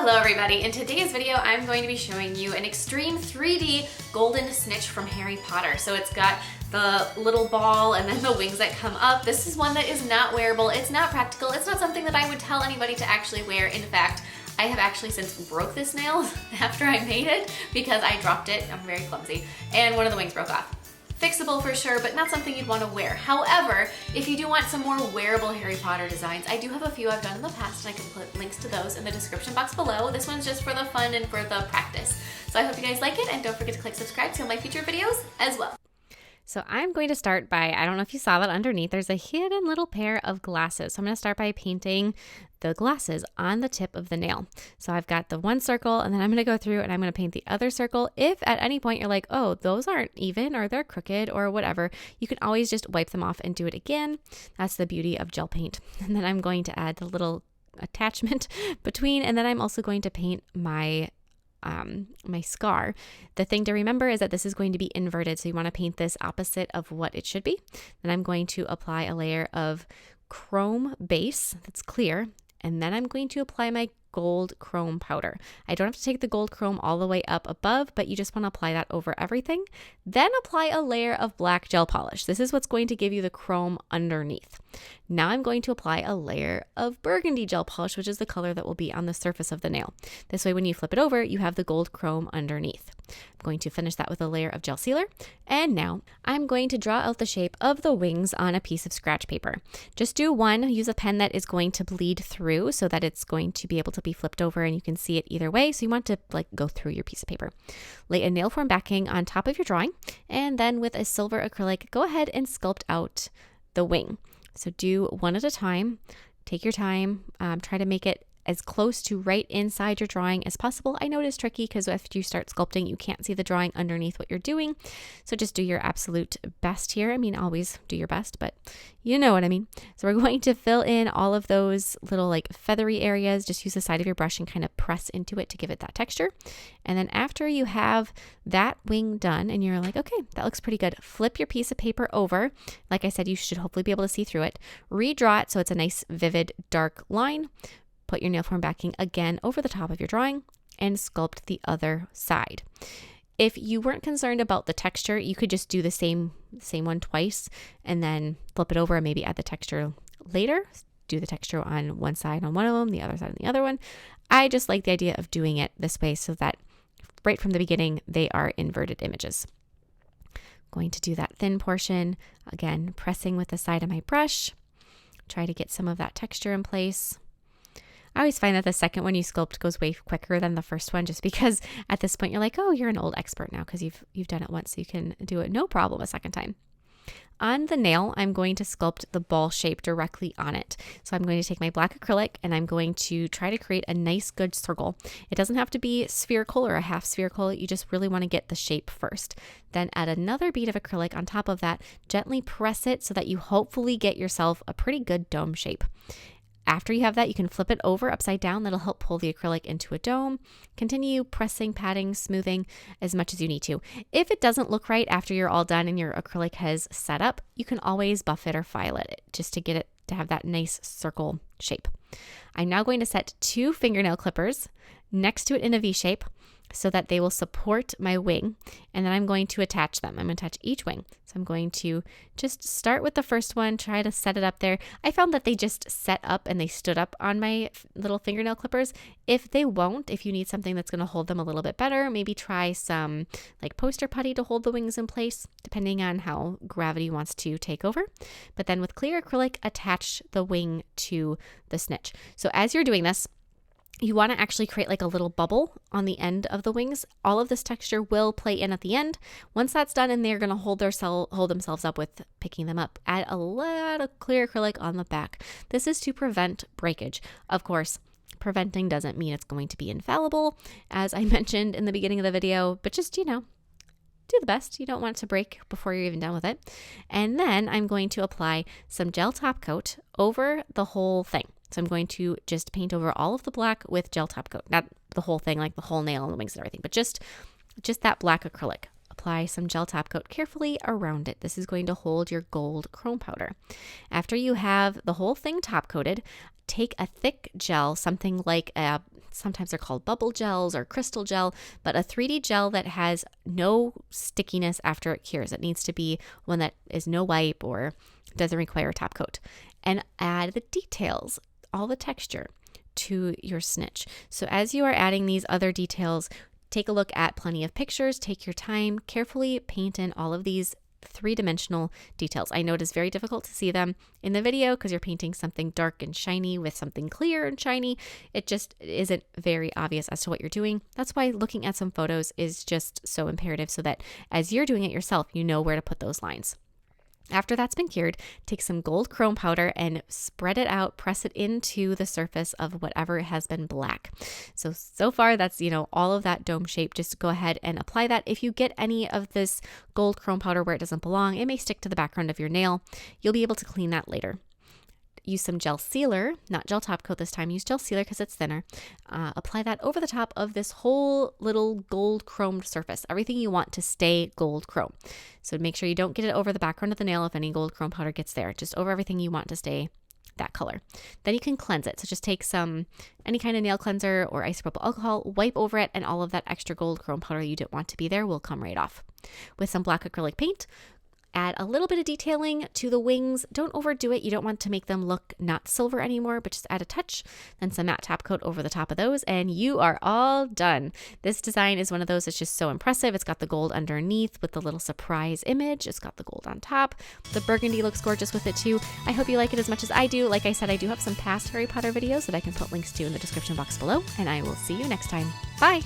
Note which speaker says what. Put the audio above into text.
Speaker 1: Hello everybody, in today's video I'm going to be showing you an extreme 3D golden snitch from Harry Potter. So it's got the little ball and then the wings that come up. This is one that is not wearable, it's not practical, it's not something that I would tell anybody to actually wear. In fact, I have actually since broke this nail after I made it because I dropped it, I'm very clumsy, and one of the wings broke off. Fixable for sure, but not something you'd want to wear. However, if you do want some more wearable Harry Potter designs, I do have a few I've done in the past and I can put links to those in the description box below. This one's just for the fun and for the practice. So I hope you guys like it, and don't forget to click subscribe to my future videos as well.
Speaker 2: So I'm going to start by, I don't know if you saw that underneath, there's a hidden little pair of glasses. So I'm going to start by painting the glasses on the tip of the nail. So I've got the one circle, and then I'm going to go through and I'm going to paint the other circle. If at any point you're like, oh, those aren't even, or they're crooked or whatever, you can always just wipe them off and do it again. That's the beauty of gel paint. And then I'm going to add the little attachment between, and then I'm also going to paint my scar. The thing to remember is that this is going to be inverted, so you want to paint this opposite of what it should be. Then I'm going to apply a layer of chrome base that's clear, and then I'm going to apply my gold chrome powder. I don't have to take the gold chrome all the way up above, but you just want to apply that over everything. Then apply a layer of black gel polish. This is what's going to give you the chrome underneath. Now I'm going to apply a layer of burgundy gel polish, which is the color that will be on the surface of the nail. This way, when you flip it over, you have the gold chrome underneath. I'm going to finish that with a layer of gel sealer. And now I'm going to draw out the shape of the wings on a piece of scratch paper. Just do one, use a pen that is going to bleed through so that it's going to be able to be flipped over and you can see it either way. So you want to go through your piece of paper. Lay a nail form backing on top of your drawing, and then with a silver acrylic, go ahead and sculpt out the wing. So do one at a time, take your time, try to make it as close to right inside your drawing as possible. I know it is tricky because if you start sculpting, you can't see the drawing underneath what you're doing. So just do your absolute best here. I mean, always do your best, but you know what I mean. So we're going to fill in all of those little feathery areas. Just use the side of your brush and kind of press into it to give it that texture. And then after you have that wing done and you're like, okay, that looks pretty good, flip your piece of paper over. Like I said, you should hopefully be able to see through it. Redraw it so it's a nice, vivid, dark line. Put your nail form backing again over the top of your drawing and sculpt the other side. If you weren't concerned about the texture, you could just do the same one twice and then flip it over and maybe add the texture later. Do the texture on one side on one of them, the other side on the other one. I just like the idea of doing it this way so that right from the beginning, they are inverted images. I'm going to do that thin portion, again, pressing with the side of my brush. Try to get some of that texture in place. I always find that the second one you sculpt goes way quicker than the first one, just because at this point you're like, oh, you're an old expert now because you've done it once, so you can do it no problem a second time. On the nail, I'm going to sculpt the ball shape directly on it. So I'm going to take my black acrylic and I'm going to try to create a nice good circle. It doesn't have to be spherical or a half spherical. You just really want to get the shape first. Then add another bead of acrylic on top of that. Gently press it so that you hopefully get yourself a pretty good dome shape. After you have that, you can flip it over upside down. That'll help pull the acrylic into a dome. Continue pressing, patting, smoothing as much as you need to. If it doesn't look right after you're all done and your acrylic has set up, you can always buff it or file it just to get it to have that nice circle shape. I'm now going to set 2 fingernail clippers next to it in a V shape so that they will support my wing, and then I'm going to attach them. I'm going to attach each wing. So I'm going to just start with the first one, try to set it up there. I found that they just set up and they stood up on my little fingernail clippers. If they won't, if you need something that's going to hold them a little bit better, maybe try some poster putty to hold the wings in place, depending on how gravity wants to take over. But then with clear acrylic, attach the wing to the snitch. So as you're doing this, you want to actually create a little bubble on the end of the wings. All of this texture will play in at the end. Once that's done and they're going to hold themselves up with picking them up, add a lot of clear acrylic on the back. This is to prevent breakage. Of course, preventing doesn't mean it's going to be infallible, as I mentioned in the beginning of the video, but just, do the best. You don't want it to break before you're even done with it. And then I'm going to apply some gel top coat over the whole thing. So I'm going to just paint over all of the black with gel top coat. Not the whole thing, the whole nail and the wings and everything, but just that black acrylic. apply some gel top coat carefully around it. This is going to hold your gold chrome powder. After you have the whole thing top coated, take a thick gel, something like sometimes they're called bubble gels or crystal gel, but a 3D gel that has no stickiness after it cures. It needs to be one that is no wipe or doesn't require a top coat. And add the details, all the texture to your snitch. So as you are adding these other details, take a look at plenty of pictures, take your time, carefully paint in all of these three-dimensional details. I know it is very difficult to see them in the video because you're painting something dark and shiny with something clear and shiny. It just isn't very obvious as to what you're doing. That's why looking at some photos is just so imperative, so that as you're doing it yourself, you know where to put those lines. After that's been cured, take some gold chrome powder and spread it out, press it into the surface of whatever has been black. So far that's, all of that dome shape. Just go ahead and apply that. If you get any of this gold chrome powder where it doesn't belong, it may stick to the background of your nail. You'll be able to clean that later. Use some gel sealer, not gel top coat this time, use gel sealer because it's thinner. Apply that over the top of this whole little gold chromed surface, everything you want to stay gold chrome. So make sure you don't get it over the background of the nail if any gold chrome powder gets there, just over everything you want to stay that color. Then you can cleanse it. So just take any kind of nail cleanser or isopropyl alcohol, wipe over it, and all of that extra gold chrome powder you didn't want to be there will come right off. With some black acrylic paint, add a little bit of detailing to the wings. Don't overdo it. You don't want to make them look not silver anymore, but just add a touch. Then some matte top coat over the top of those, and you are all done. This design is one of those that's just so impressive. It's got the gold underneath with the little surprise image. It's got the gold on top. The burgundy looks gorgeous with it too. I hope you like it as much as I do. Like I said, I do have some past Harry Potter videos that I can put links to in the description box below, and I will see you next time. Bye!